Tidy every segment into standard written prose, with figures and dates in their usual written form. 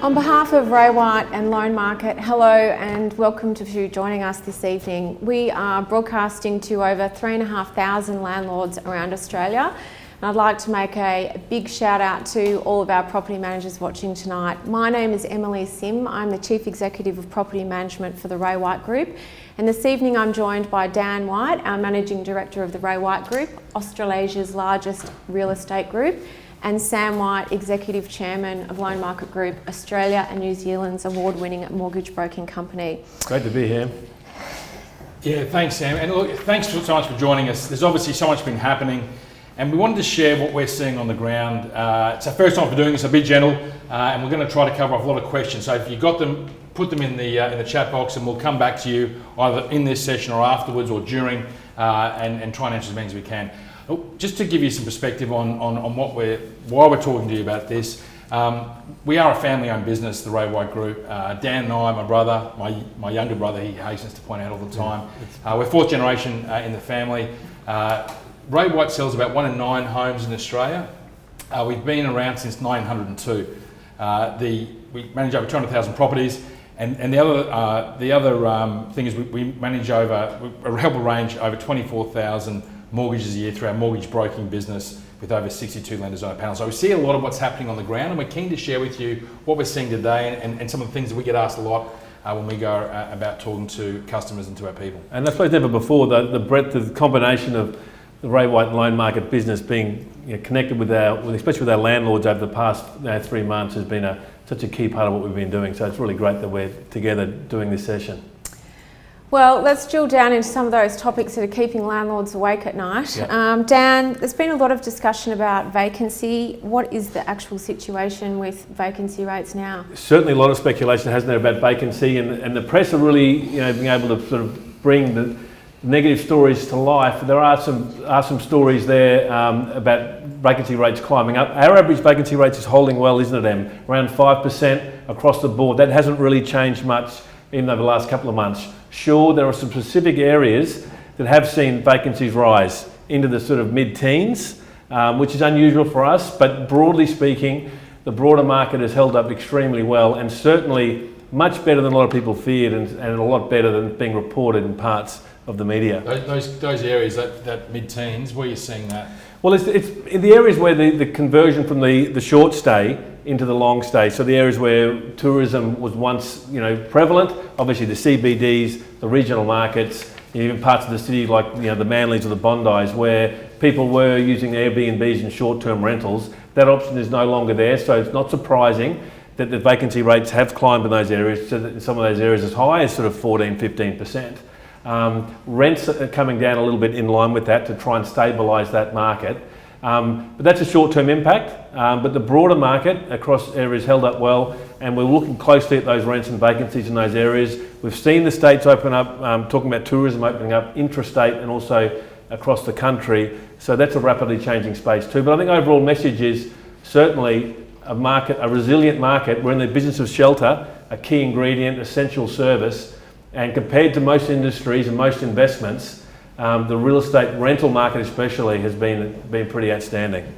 On behalf of Ray White and Loan Market, hello and welcome to joining us this evening. We are broadcasting to over 3,500 landlords around Australia. And I'd like to make a big shout out to all of our property managers watching tonight. My name is Emily Sim. I'm the Chief Executive of Property Management for the Ray White Group. And this evening I'm joined by Dan White, our Managing Director of the Ray White Group, Australasia's largest real estate group, and Sam White, Executive Chairman of Loan Market Group, Australia and New Zealand's award-winning mortgage broking company. Great to be here. Yeah, thanks Sam. And look, thanks so much for joining us. There's obviously so much been happening and we wanted to share what we're seeing on the ground. It's our first time for doing this, so be gentle, and we're going to try to cover off a lot of questions. So if you got them, put them in the chat box and we'll come back to you either in this session or afterwards or during and try and answer as many as we can. Just to give you some perspective on why we're talking to you about this, we are a family-owned business, the Ray White Group. Dan and I, my brother, my younger brother, he hastens to point out all the time. We're fourth generation in the family. Ray White sells about 1 in 9 homes in Australia. We've been around since 1902. We manage over 200,000 properties, and the other thing is we manage help arrange over 24,000 mortgages a year through our mortgage broking business with over 62 lenders on our panel. So we see a lot of what's happening on the ground and we're keen to share with you what we're seeing today and some of the things that we get asked a lot when we go about talking to customers and to our people. And I suppose never before the breadth of the combination of the Ray White Loan Market business being connected especially with our landlords over the past 3 months has been such a key part of what we've been doing. So it's really great that we're together doing this session. Well, let's drill down into some of those topics that are keeping landlords awake at night. Yep. Dan, there's been a lot of discussion about vacancy. What is the actual situation with vacancy rates now? Certainly a lot of speculation, hasn't there, about vacancy, and the press are really being able to sort of bring the negative stories to life. There are some stories there about vacancy rates climbing up. Our average vacancy rates is holding well, isn't it, Em? Around 5% across the board. That hasn't really changed much even over the last couple of months. Sure, there are some specific areas that have seen vacancies rise into the sort of mid-teens, which is unusual for us, but broadly speaking, the broader market has held up extremely well and certainly much better than a lot of people feared and a lot better than being reported in parts of the media. Those areas, that mid-teens, where are you seeing that? Well, it's in the areas where the conversion from the short stay into the long stay. So the areas where tourism was once prevalent, obviously the CBDs, the regional markets, even parts of the city like the Manlys or the Bondis, where people were using Airbnbs and short-term rentals. That option is no longer there, so it's not surprising that the vacancy rates have climbed in those areas, so that in some of those areas as high as sort of 14-15%. Rents are coming down a little bit in line with that to try and stabilise that market. But that's a short-term impact, but the broader market across areas held up well, and we're looking closely at those rents and vacancies in those areas. We've seen the states open up, talking about tourism opening up intrastate and also across the country, so that's a rapidly changing space too. But I think overall message is certainly a resilient market. We're in the business of shelter, a key ingredient, essential service, and compared to most industries and most investments, the real estate rental market especially has been pretty outstanding.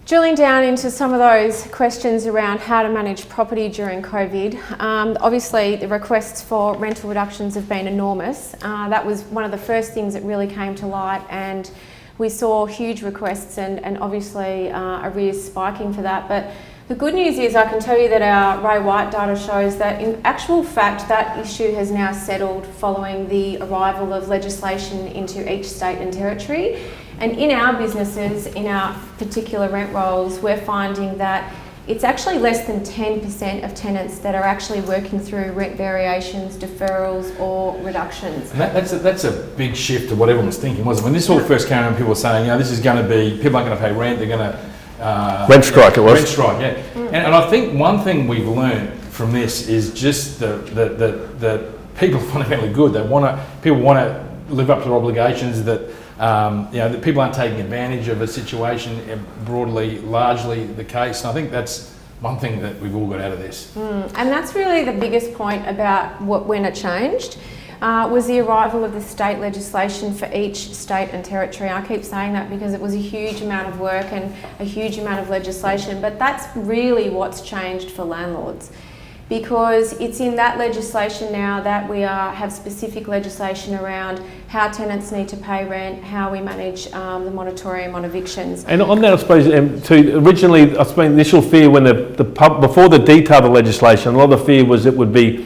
Drilling down into some of those questions around how to manage property during COVID, obviously the requests for rental reductions have been enormous. That was one of the first things that really came to light, and we saw huge requests and obviously arrears spiking for that. But the good news is I can tell you that our Ray White data shows that in actual fact that issue has now settled following the arrival of legislation into each state and territory. And in our businesses, in our particular rent rolls, we're finding that it's actually less than 10% of tenants that are actually working through rent variations, deferrals or reductions. And that's a big shift to what everyone was thinking, wasn't it? When this all first came around, people were saying, this is going to be, people aren't going to pay rent, they're going to rent strike, it was. Rent strike, yeah. And I think one thing we've learned from this is just that people are fundamentally good. People want to live up to their obligations. That that people aren't taking advantage of a situation. Broadly, largely the case. And I think that's one thing that we've all got out of this. And that's really the biggest point about when it changed. was the arrival of the state legislation for each state and territory. I keep saying that because it was a huge amount of work and a huge amount of legislation, but that's really what's changed for landlords, because it's in that legislation now that we have specific legislation around how tenants need to pay rent, how we manage the moratorium on evictions. And on that, I suppose, originally, I suppose the initial fear when before the detail of the legislation, a lot of the fear was it would be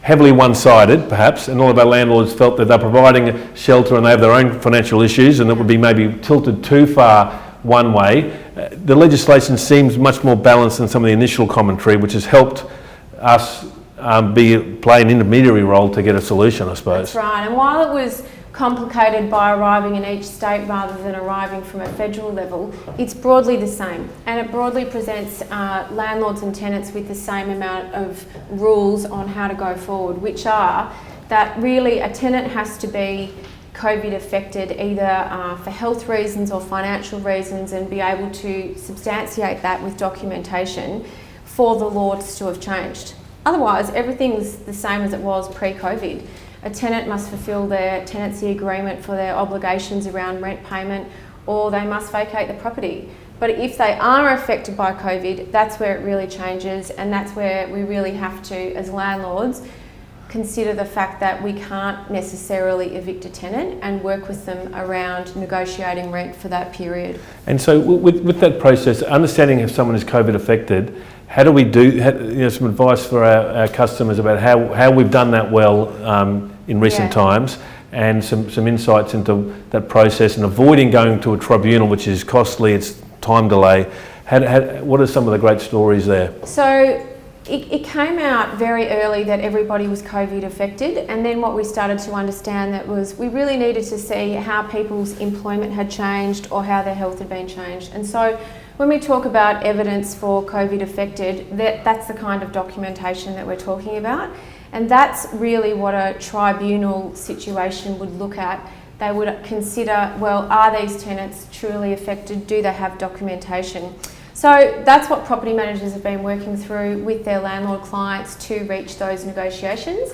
heavily one-sided, perhaps, and all of our landlords felt that they're providing shelter and they have their own financial issues, and it would be maybe tilted too far one way. The legislation seems much more balanced than some of the initial commentary, which has helped us play an intermediary role to get a solution, I suppose. That's right, and while it was complicated by arriving in each state rather than arriving from a federal level, it's broadly the same, and it broadly presents landlords and tenants with the same amount of rules on how to go forward, which are that really a tenant has to be COVID affected either for health reasons or financial reasons, and be able to substantiate that with documentation for the laws to have changed. Otherwise, everything's the same as it was pre-COVID. A tenant must fulfil their tenancy agreement for their obligations around rent payment, or they must vacate the property. But if they are affected by COVID, that's where it really changes, and that's where we really have to, as landlords, consider the fact that we can't necessarily evict a tenant and work with them around negotiating rent for that period. And so with that process, understanding if someone is COVID affected, how do we some advice for our customers about how we've done that well in recent times, and some insights into that process and avoiding going to a tribunal, which is costly, it's time delay. What are some of the great stories there? So it came out very early that everybody was COVID affected, and then what we started to understand that was we really needed to see how people's employment had changed or how their health had been changed. And so when we talk about evidence for COVID affected, that's the kind of documentation that we're talking about, and that's really what a tribunal situation would look at. They would consider, well, are these tenants truly affected? Do they have documentation? So that's what property managers have been working through with their landlord clients to reach those negotiations,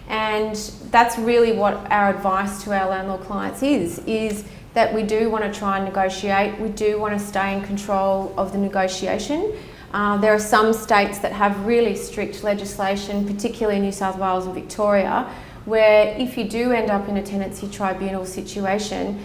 and that's really what our advice to our landlord clients is that we do want to try and negotiate, we do want to stay in control of the negotiation. There are some states that have really strict legislation, particularly New South Wales and Victoria, where if you do end up in a tenancy tribunal situation,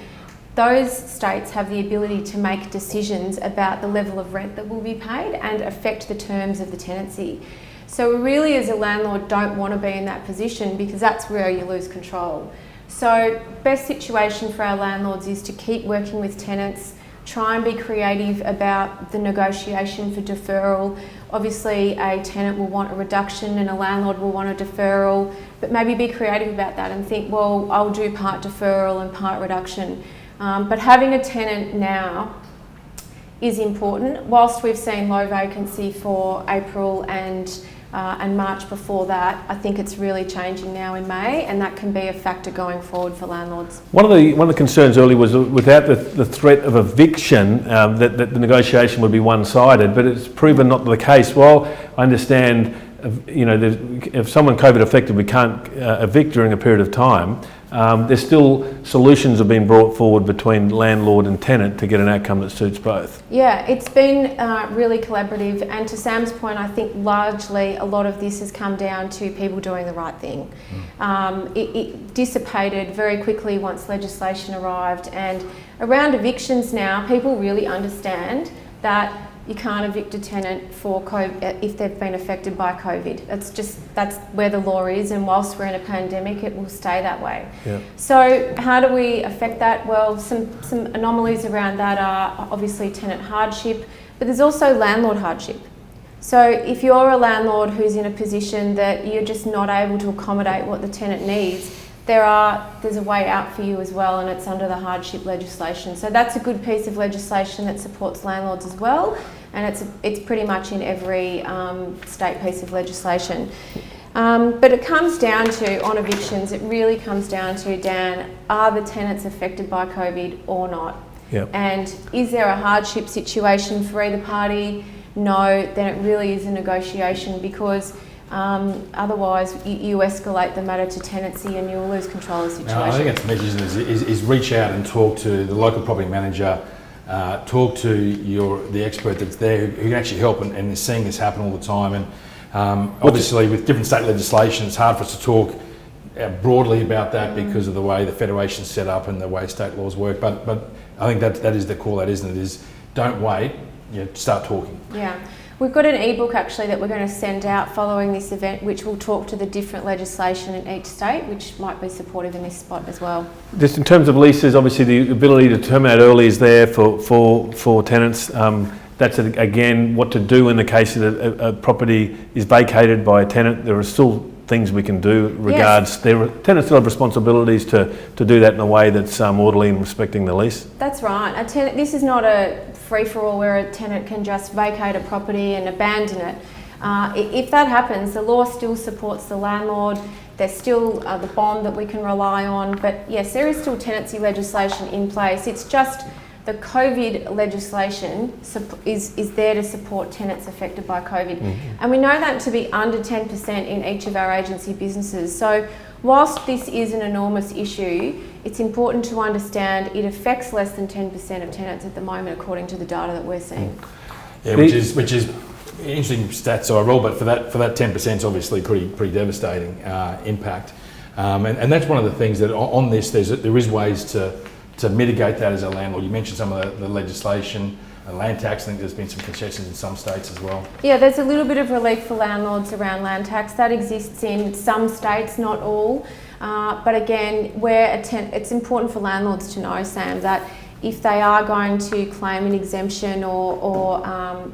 those states have the ability to make decisions about the level of rent that will be paid and affect the terms of the tenancy. So we really, as a landlord, don't want to be in that position, because that's where you lose control. So best situation for our landlords is to keep working with tenants, try and be creative about the negotiation for deferral. Obviously a tenant will want a reduction and a landlord will want a deferral, but maybe be creative about that and think, well, I'll do part deferral and part reduction. But having a tenant now is important. Whilst we've seen low vacancy for April and March before that, I think it's really changing now in May, and that can be a factor going forward for landlords. One of the concerns early was without the threat of eviction, that the negotiation would be one-sided, but it's proven not the case. While I understand, if someone COVID affected, we can't evict during a period of time. There's still solutions have been brought forward between landlord and tenant to get an outcome that suits both. Yeah, it's been really collaborative, and to Sam's point, I think largely a lot of this has come down to people doing the right thing. It dissipated very quickly once legislation arrived, and around evictions now, people really understand that you can't evict a tenant for COVID if they've been affected by COVID. That's where the law is, and whilst we're in a pandemic, it will stay that way. Yeah. So how do we affect that? Well, some anomalies around that are obviously tenant hardship, but there's also landlord hardship. So if you're a landlord who's in a position that you're just not able to accommodate what the tenant needs, there's a way out for you as well, and it's under the hardship legislation. So that's a good piece of legislation that supports landlords as well, and it's pretty much in every state piece of legislation. But it comes down to, on evictions, it really comes down to, Dan, are the tenants affected by COVID or not? Yep. And is there a hardship situation for either party? No, then it really is a negotiation, because Otherwise, you escalate the matter to tenancy and you'll lose control of the situation. No, I think that's the message is reach out and talk to the local property manager, talk to the expert that's there who can actually help and is seeing this happen all the time. And obviously with different state legislation, it's hard for us to talk broadly about that because of the way the federation's set up and the way state laws work. But I think that is the call, that isn't it? Is don't wait, start talking. Yeah. We've got an ebook actually that we're going to send out following this event, which will talk to the different legislation in each state, which might be supportive in this spot as well. Just in terms of leases, obviously the ability to terminate early is there for tenants. That's again what to do in the case that a property is vacated by a tenant. There are still things we can do regards. Yes. Tenants still have responsibilities to do that in a way that's orderly and respecting the lease. That's right. This is not a free-for-all where a tenant can just vacate a property and abandon it. If that happens, the law still supports the landlord. There's still the bond that we can rely on. But yes, there is still tenancy legislation in place. It's just the COVID legislation is there to support tenants affected by COVID. And we know that to be under 10% in each of our agency businesses. So whilst this is an enormous issue, it's important to understand it affects less than 10% of tenants at the moment, according to the data that we're seeing. Yeah, which is interesting stats I roll, but for that 10% is obviously pretty devastating impact. And that's one of the things that on this there is ways to mitigate that as a landlord. You mentioned some of the legislation, land tax. I think there's been some concessions in some states as well. Yeah, there's a little bit of relief for landlords around land tax. That exists in some states, not all. But again, it's important for landlords to know, Sam, that if they are going to claim an exemption or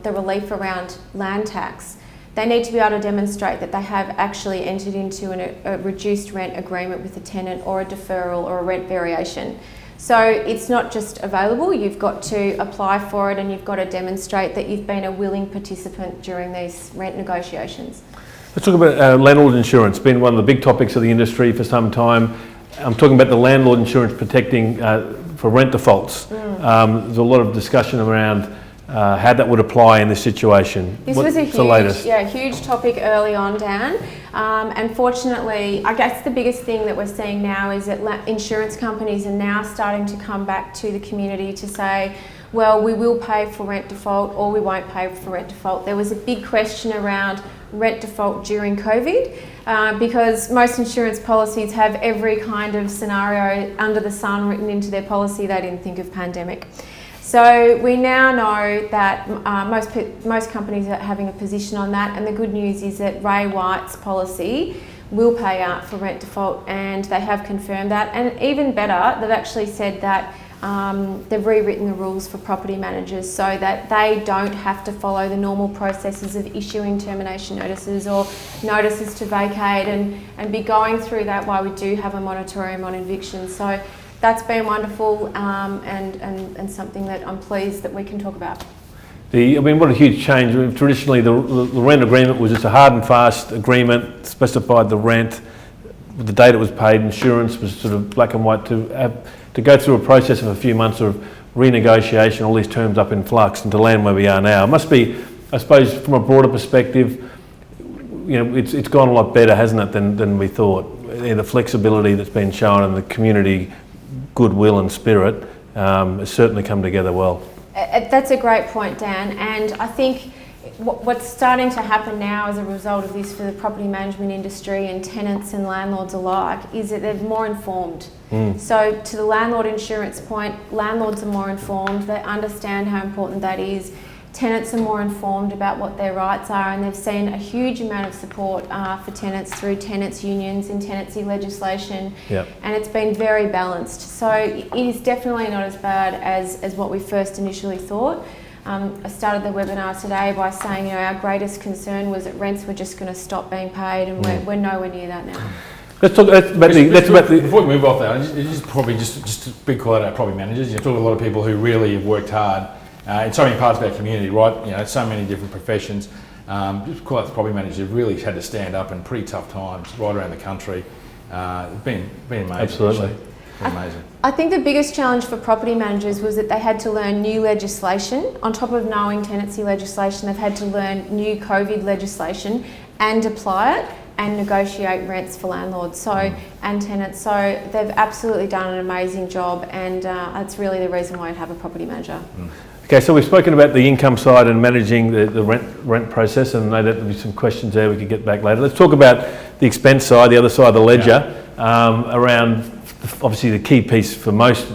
the relief around land tax, they need to be able to demonstrate that they have actually entered into a reduced rent agreement with the tenant or a deferral or a rent variation. So it's not just available, you've got to apply for it and you've got to demonstrate that you've been a willing participant during these rent negotiations. Let's talk about landlord insurance. It's been one of the big topics of the industry for some time. I'm talking about the landlord insurance protecting for rent defaults. There's a lot of discussion around how that would apply in this situation. This was a huge topic early on, Dan. Unfortunately, I guess the biggest thing that we're seeing now is that insurance companies are now starting to come back to the community to say, well, we will pay for rent default or we won't pay for rent default. There was a big question around rent default during COVID because most insurance policies have every kind of scenario under the sun written into their policy. They didn't think of pandemic. So we now know that most companies are having a position on that, and the good news is that Ray White's policy will pay out for rent default, and they have confirmed that. And even better, they've actually said that they've rewritten the rules for property managers so that they don't have to follow the normal processes of issuing termination notices or notices to vacate and be going through that while we do have a moratorium on eviction. So that's been wonderful and something that I'm pleased that we can talk about. What a huge change. Traditionally, the rent agreement was just a hard and fast agreement, specified the rent, the date it was paid, insurance was sort of black and white. To go through a process of a few months of renegotiation, all these terms up in flux, and to land where we are now. It must be, I suppose, from a broader perspective, it's gone a lot better, hasn't it, than we thought. The flexibility that's been shown and the community goodwill and spirit has certainly come together well. That's a great point, Dan, and I think what's starting to happen now as a result of this for the property management industry and tenants and landlords alike is that they're more informed. So to the landlord insurance point, landlords are more informed, they understand how important that is. Tenants are more informed about what their rights are, and they've seen a huge amount of support for tenants through tenants' unions and tenancy legislation, and it's been very balanced. So it is definitely not as bad as what we first initially thought. I started the webinar today by saying our greatest concern was that rents were just going to stop being paid, and we're nowhere near that now. Let's talk about before we move off that, just a big call out our property managers. You talk to a lot of people who really have worked hard in so many parts of our community, right? So many different professions. Just call out the property managers who've really had to stand up in pretty tough times right around the country. It's been amazing. Absolutely. Amazing. I think the biggest challenge for property managers was that they had to learn new legislation. On top of knowing tenancy legislation, they've had to learn new COVID legislation and apply it and negotiate rents for landlords and tenants. So they've absolutely done an amazing job, and that's really the reason why I'd have a property manager. Okay, so we've spoken about the income side and managing the rent process, and I know that there'll be some questions there we could get back later. Let's talk about the expense side, the other side of the ledger, around obviously the key piece for most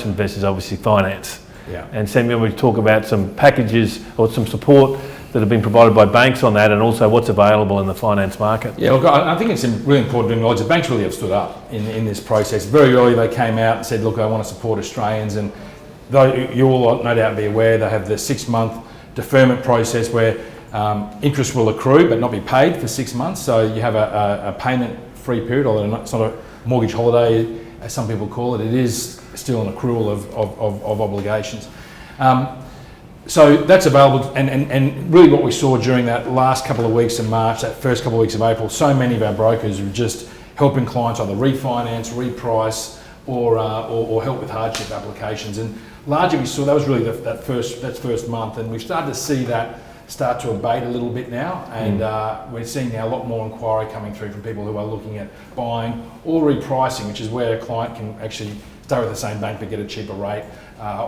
investors, obviously finance. Yeah. And Samuel, we talk about some packages or some support that have been provided by banks on that, and also what's available in the finance market. Yeah, look, I think it's really important to acknowledge that banks really have stood up in this process. Very early they came out and said, look, I want to support Australians, and though you all no doubt be aware, they have the 6-month deferment process where interest will accrue but not be paid for 6 months. So you have a payment-free period, although it's not a mortgage holiday, as some people call it. It is still an accrual of obligations. So that's available, and really what we saw during that last couple of weeks of March, that first couple of weeks of April, so many of our brokers were just helping clients either refinance, reprice, or help with hardship applications. And largely we saw that was really that first month, and we've started to see that start to abate a little bit now, and we're seeing now a lot more inquiry coming through from people who are looking at buying or repricing, which is where a client can actually stay with the same bank but get a cheaper rate,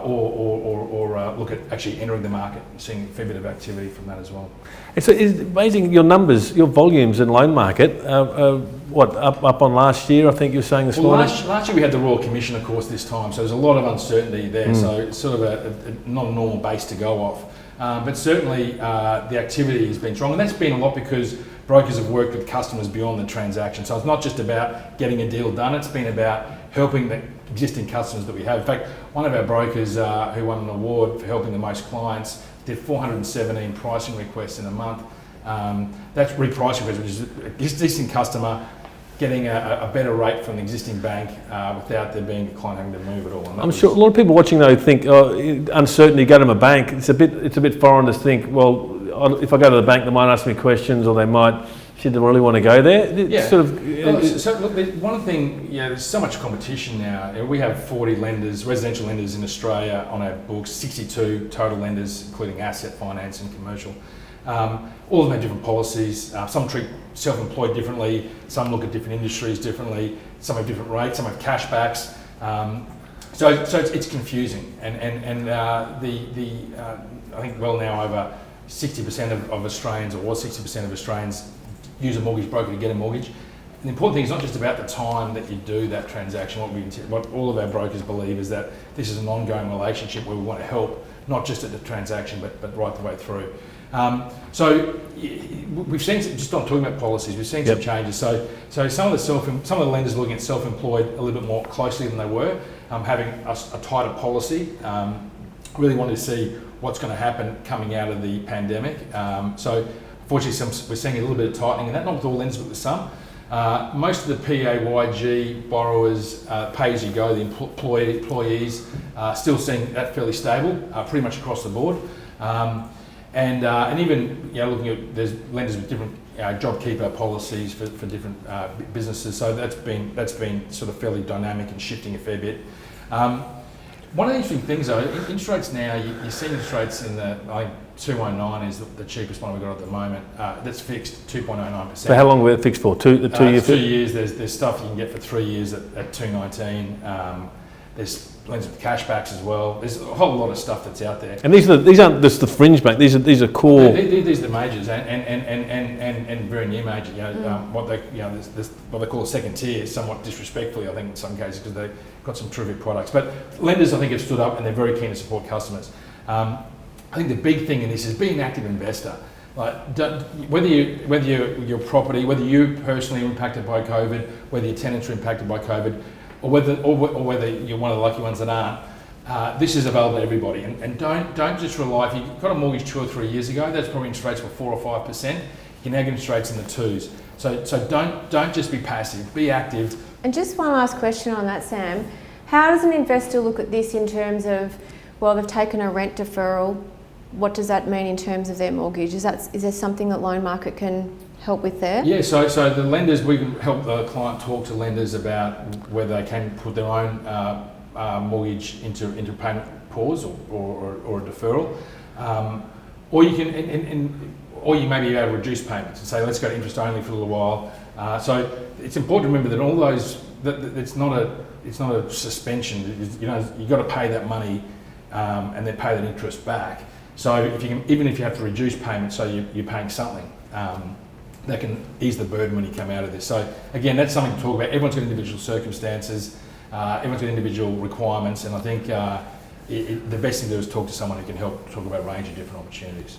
or look at actually entering the market and seeing a fair bit of activity from that as well. It's amazing, your numbers, your volumes in loan market, up on last year, I think you were saying this morning? Last year we had the Royal Commission, of course, this time, so there's a lot of uncertainty there, so it's sort of not a normal base to go off. But certainly the activity has been strong, and that's been a lot because brokers have worked with customers beyond the transaction. So it's not just about getting a deal done, it's been about helping the existing customers that we have. In fact, one of our brokers who won an award for helping the most clients did 417 pricing requests in a month. That's repricing requests, which is an existing customer getting a better rate from the existing bank without there being a client having to move at all. I'm sure a lot of people watching though think, uncertainty, go to my bank. It's a bit foreign to think, well, if I go to the bank, they might ask me questions, or they might, should they really want to go there? Yeah. So look, one thing, there's so much competition now. We have 40 lenders, residential lenders in Australia on our books, 62 total lenders, including asset finance and commercial. All of them have different policies. Some treat self-employed differently. Some look at different industries differently. Some have different rates. Some have cashbacks. So it's confusing. And I think well now over 60% of Australians, or was 60% of Australians, use a mortgage broker to get a mortgage. And the important thing is not just about the time that you do that transaction. What all of our brokers believe is that this is an ongoing relationship where we want to help, not just at the transaction, but right the way through. So we've seen, just not talking about policies, we've seen some changes. So some of the lenders are looking at self-employed a little bit more closely than they were, having a tighter policy. Really wanted to see what's going to happen coming out of the pandemic. So fortunately, we're seeing a little bit of tightening in that, not with all lenders, but with some. Most of the PAYG borrowers, pay-as-you-go, the employees, still seeing that fairly stable, pretty much across the board. And even looking at, there's lenders with different JobKeeper policies for different businesses, so that's been sort of fairly dynamic and shifting a fair bit. One of the interesting things though, interest rates now, you're seeing interest rates in the, I think 2.09 is the cheapest one we've got at the moment. That's fixed 2.09%. So how long were it fixed for? The 2 year? 2 years. There's stuff you can get for 3 years at 2.19. There's lenders with cashbacks as well. There's a whole lot of stuff that's out there. And these aren't just the fringe bank. These are core. These are the majors and very near major. What they call a second tier, somewhat disrespectfully, I think in some cases, because they've got some terrific products. But lenders, I think, have stood up and they're very keen to support customers. I think the big thing in this is being an active investor. Like, whether your property, whether you personally are impacted by COVID, whether your tenants are impacted by COVID, or whether you're one of the lucky ones that aren't, this is available to everybody. And don't just rely, if you got a mortgage 2 or 3 years ago, that's probably interest rates were 4 or 5%. You can now get interest rates in the 2s. So don't just be passive, be active. And just one last question on that, Sam. How does an investor look at this in terms of, well, they've taken a rent deferral, what does that mean in terms of their mortgage? Is there something that Loan Market can help with there? Yeah, so the lenders, we can help the client talk to lenders about whether they can put their own mortgage into payment pause or a deferral, or you can, or you may be able to reduce payments and say, let's go to interest only for a little while. So it's important to remember that all those, that it's not a suspension. You've got to pay that money and then pay that interest back. So if you can, even if you have to reduce payments, so you're paying something, that can ease the burden when you come out of this. So again, that's something to talk about. Everyone's got individual circumstances, everyone's got individual requirements, and I think the best thing to do is talk to someone who can help talk about a range of different opportunities.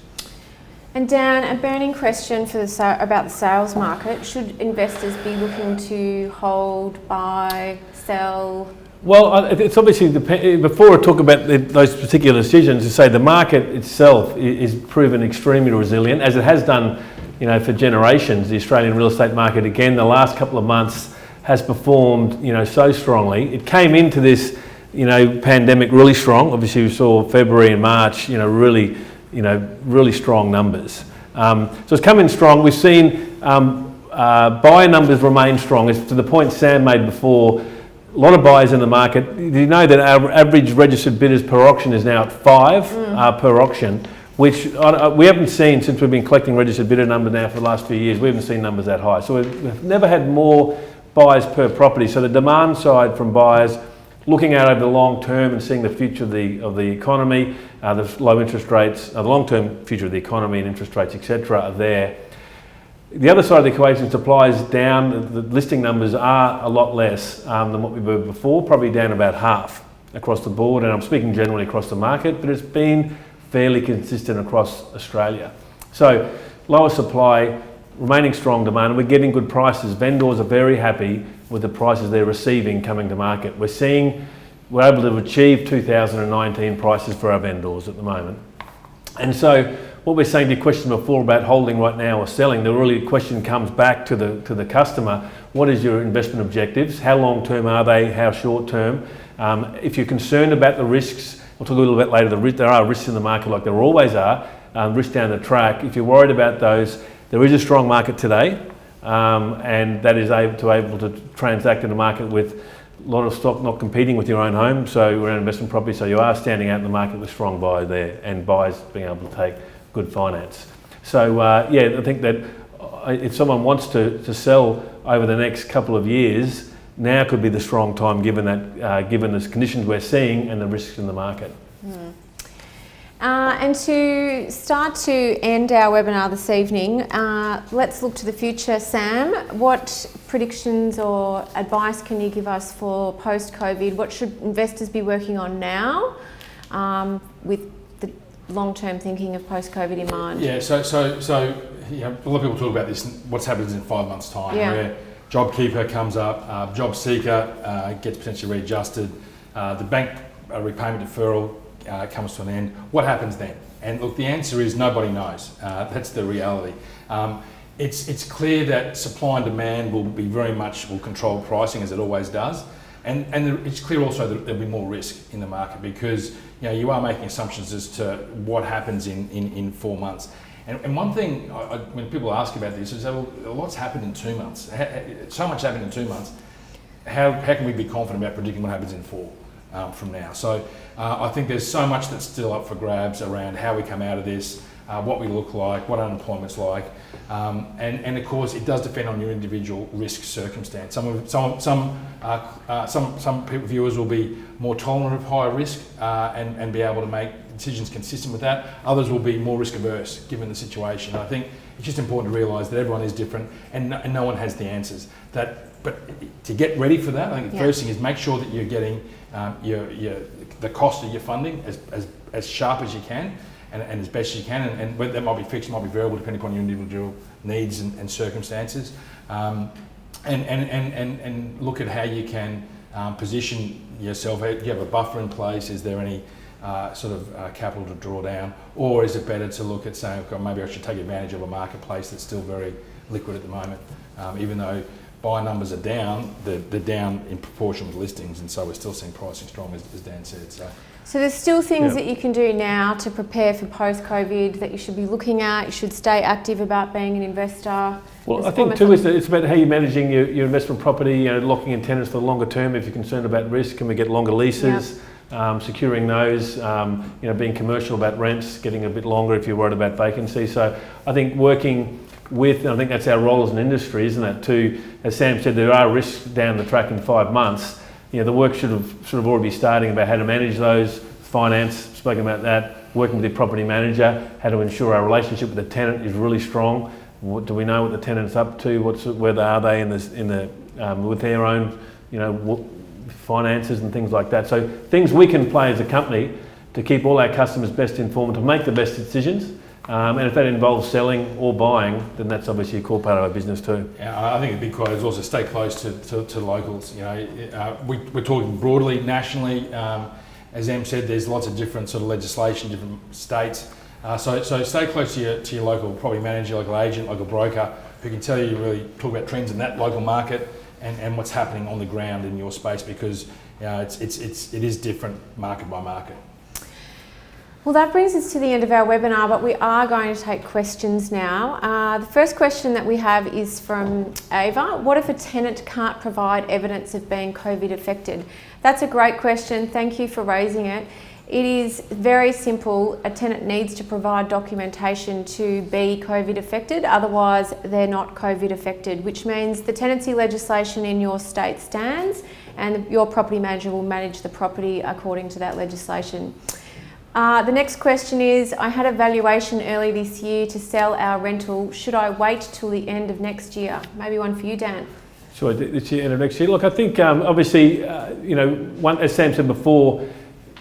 And Dan, a burning question for about the sales market. Should investors be looking to hold, buy, sell? Well, it's obviously, before I talk about those particular decisions, to say the market itself is proven extremely resilient, as it has done, for generations. The Australian real estate market, again, the last couple of months has performed, so strongly. It came into this, pandemic really strong. Obviously, we saw February and March, really strong numbers. So it's come in strong. We've seen buyer numbers remain strong. As to the point Sam made before, a lot of buyers in the market. Do you know that our average registered bidders per auction is now at 5 per auction, which we haven't seen since we've been collecting registered bidder numbers now for the last few years. We haven't seen numbers that high. So we've never had more buyers per property. So the demand side from buyers, looking out over the long term and seeing the future of the economy, the low interest rates, the long-term future of the economy and interest rates, etc., are there. The other side of the equation, supply is down. The listing numbers are a lot less than what we were before, probably down about half across the board. And I'm speaking generally across the market, but it's been fairly consistent across Australia. So lower supply, remaining strong demand, and we're getting good prices. Vendors are very happy with the prices they're receiving coming to market. We're able to achieve 2019 prices for our vendors at the moment. And so what we're saying to your question before about holding right now or selling, the really question comes back to the customer. What is your investment objectives? How long term are they? How short term? If you're concerned about the risks, we'll talk a little bit later, there are risks in the market like there always are, risks down the track. If you're worried about those, there is a strong market today, and that is able to transact in the market with a lot of stock not competing with your own home, so we're an investment property, so you are standing out in the market with strong buyers there and buyers being able to take good finance. So I think that if someone wants to sell over the next couple of years, now could be the strong time given the conditions we're seeing and the risks in the market. And to start to end our webinar this evening, let's look to the future. Sam, what predictions or advice can you give us for post-COVID? What should investors be working on now with the long-term thinking of post-COVID in mind? Yeah, so a lot of people talk about this, what's happened in 5 months' time, where JobKeeper comes up, Job Seeker gets potentially readjusted, the bank repayment deferral comes to an end. What happens then? And look, the answer is nobody knows. That's the reality. It's clear that supply and demand will control pricing as it always does. And it's clear also that there'll be more risk in the market because you are making assumptions as to what happens in 4 months. And one thing, when people ask about this, is that a lot's happened in 2 months. So much happened in 2 months. How can we be confident about predicting what happens in 4 from now? So I think there's so much that's still up for grabs around how we come out of this, what we look like, what unemployment's like, and of course it does depend on your individual risk circumstance. Some viewers will be more tolerant of higher risk and be able to make decisions consistent with that. Others will be more risk averse given the situation. I think it's just important to realise that everyone is different and no one has the answers. But to get ready for that, I think the first thing is make sure that you're getting the cost of your funding as sharp as you can and as best you can, and that might be fixed, might be variable depending upon your individual needs and circumstances, and look at how you can position yourself. Do you have a buffer in place? Is there any capital to draw down, or is it better to look at saying, okay, maybe I should take advantage of a marketplace that's still very liquid at the moment, even though buyer numbers are down, they're down in proportion with listings, and so we're still seeing pricing strong, as Dan said. So there's still things that you can do now to prepare for post-COVID that you should be looking at. You should stay active about being an investor. Well, I think too it's about how you're managing your investment property, locking in tenants for the longer term if you're concerned about risk. Can we get longer leases? securing those, being commercial about rents, getting a bit longer if you're worried about vacancy. So I think working with, and I think that's our role as an industry, isn't it? To, as Sam said, there are risks down the track in 5 months. The work should have sort of already be starting about how to manage those, finance, spoken about that, working with the property manager, how to ensure our relationship with the tenant is really strong. What do we know what the tenant's up to? Where are they with their own, finances and things like that. So things we can play as a company to keep all our customers best informed, to make the best decisions. And if that involves selling or buying, then that's obviously a core part of our business too. Yeah, I think a big quote is also stay close to locals. We're talking broadly, nationally. As Em said, there's lots of different sort of legislation, different states. So stay close to your local property manager, local agent, local broker, who can tell you, really talk about trends in that local market and what's happening on the ground in your space, because it is different market by market. Well, that brings us to the end of our webinar, but we are going to take questions now. The first question that we have is from Ava. What if a tenant can't provide evidence of being COVID affected? That's a great question. Thank you for raising it. It is very simple. A tenant needs to provide documentation to be COVID affected, otherwise they're not COVID affected, which means the tenancy legislation in your state stands and your property manager will manage the property according to that legislation. The next question is, I had a valuation early this year to sell our rental. Should I wait till the end of next year? Maybe one for you, Dan. Sure, it's the end of next year. Look, I think obviously, as Sam said before,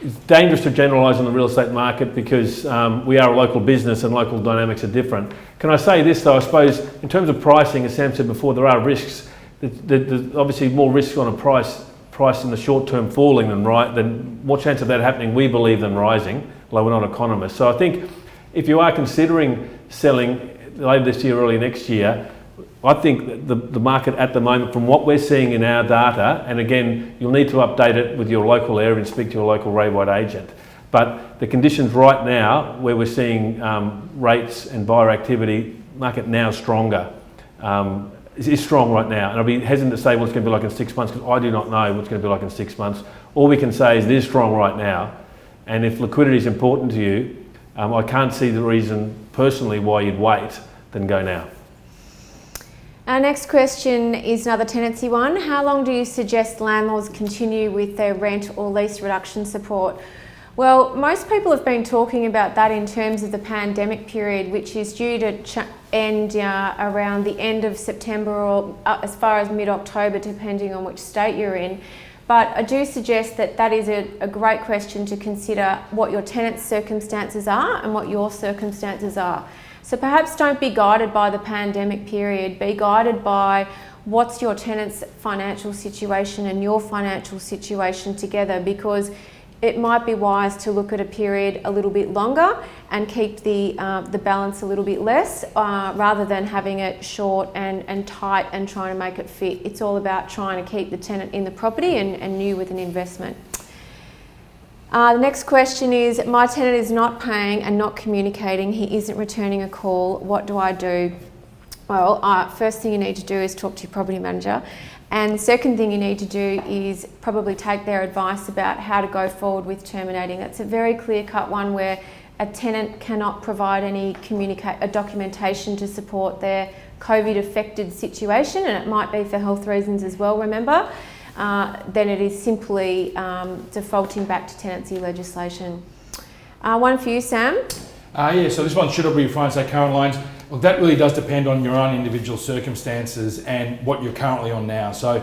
it's dangerous to generalise on the real estate market because we are a local business and local dynamics are different. Can I say this though, I suppose, in terms of pricing, as Sam said before, there are risks. There's obviously more risk on a price in the short term falling than more chance of that happening, we believe, than rising, although we're not economists. So I think if you are considering selling later this year, early next year, I think the market at the moment, from what we're seeing in our data, and again, you'll need to update it with your local area and speak to your local Ray-White agent. But the conditions right now, where we're seeing rates and buyer activity, market now stronger, is strong right now. And I'll be hesitant to say what it's going to be like in 6 months, because I do not know what's going to be like in 6 months. All we can say is it is strong right now. And if liquidity is important to you, I can't see the reason personally why you'd wait than go now. Our next question is another tenancy one. How long do you suggest landlords continue with their rent or lease reduction support? Well, most people have been talking about that in terms of the pandemic period, which is due to end around the end of September or as far as mid-October, depending on which state you're in. But I do suggest that is a great question to consider what your tenant's circumstances are and what your circumstances are. So perhaps don't be guided by the pandemic period, be guided by what's your tenant's financial situation and your financial situation together, because it might be wise to look at a period a little bit longer and keep the balance a little bit less, rather than having it short and tight and trying to make it fit. It's all about trying to keep the tenant in the property and you with an investment. The next question is, my tenant is not paying and not communicating. He isn't returning a call. What do I do? Well, first thing you need to do is talk to your property manager. And the second thing you need to do is probably take their advice about how to go forward with terminating. It's a very clear-cut one where a tenant cannot provide any documentation to support their COVID-affected situation, and it might be for health reasons as well, remember. Then it is simply defaulting back to tenancy legislation. One for you, Sam. So this one, should I refinance our current loans? Well, that really does depend on your own individual circumstances and what you're currently on now. So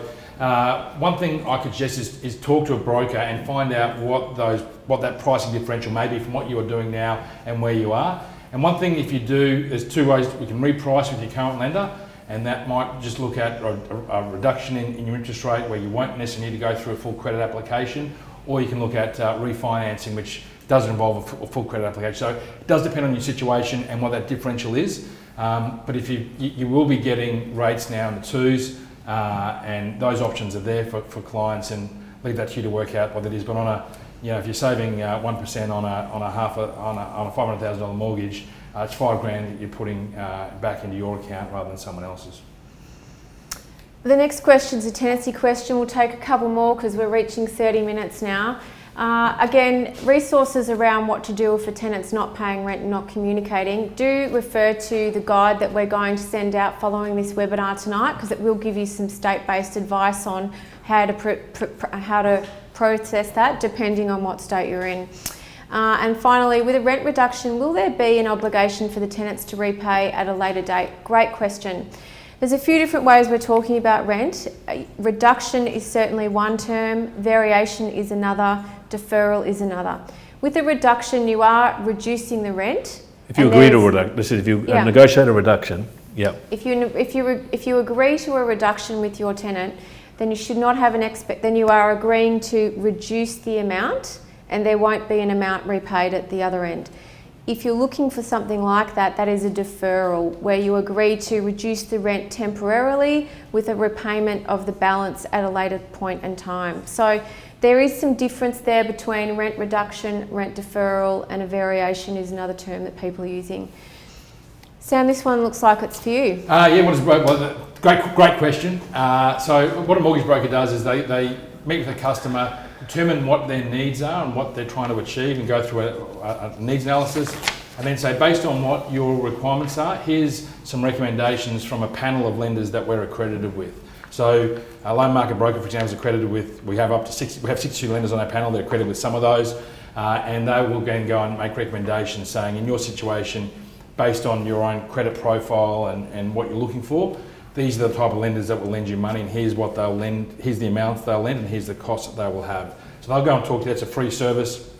one thing I could suggest is talk to a broker and find out what that pricing differential may be from what you are doing now and where you are. And one thing, if you do, there's two ways we can reprice with your current lender, and that might just look at a reduction in your interest rate where you won't necessarily need to go through a full credit application, or you can look at refinancing, which does involve a full credit application. So it does depend on your situation and what that differential is. But if you will be getting rates now in the twos, and those options are there for clients, and leave that to you to work out what it is. But on if you're saving 1% on a $500,000 mortgage, it's $5,000 that you're putting back into your account rather than someone else's. The next question is a tenancy question. We'll take a couple more because we're reaching 30 minutes now. Again, resources around what to do if a tenant's not paying rent and not communicating. Do refer to the guide that we're going to send out following this webinar tonight, because it will give you some state-based advice on how to process that depending on what state you're in. And finally, with a rent reduction, will there be an obligation for the tenants to repay at a later date? Great question. There's a few different ways we're talking about rent. Reduction is certainly one term, variation is another, deferral is another. With a reduction, you are reducing the rent. If you agree to a reduction, this is if you negotiate a reduction, If you agree to a reduction with your tenant, then you should not have then you are agreeing to reduce the amount, and there won't be an amount repaid at the other end. If you're looking for something like that, that is a deferral, where you agree to reduce the rent temporarily with a repayment of the balance at a later point in time. So there is some difference there between rent reduction, rent deferral, and a variation is another term that people are using. Sam, this one looks like it's for you. Great question. So what a mortgage broker does is they meet with a customer, determine what their needs are and what they're trying to achieve, and go through a needs analysis, and then say, based on what your requirements are, here's some recommendations from a panel of lenders that we're accredited with. So a loan market broker, for example, is accredited with, we have 62 lenders on our panel, they're accredited with some of those, and they will then go and make recommendations saying, in your situation, based on your own credit profile and what you're looking for, these are the type of lenders that will lend you money, and here's what they'll lend, here's the amounts they'll lend, and here's the costs that they will have. So they'll go and talk to you. It's a free service.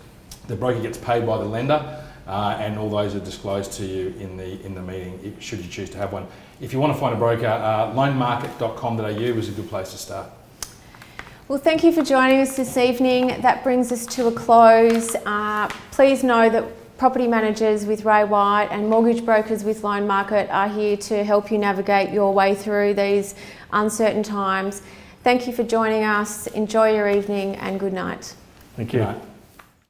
The broker gets paid by the lender, and all those are disclosed to you in the meeting, should you choose to have one. If you want to find a broker, loanmarket.com.au is a good place to start. Well, thank you for joining us this evening. That brings us to a close. Please know that property managers with Ray White and mortgage brokers with Loan Market are here to help you navigate your way through these uncertain times. Thank you for joining us. Enjoy your evening and good night. Thank you. Good night.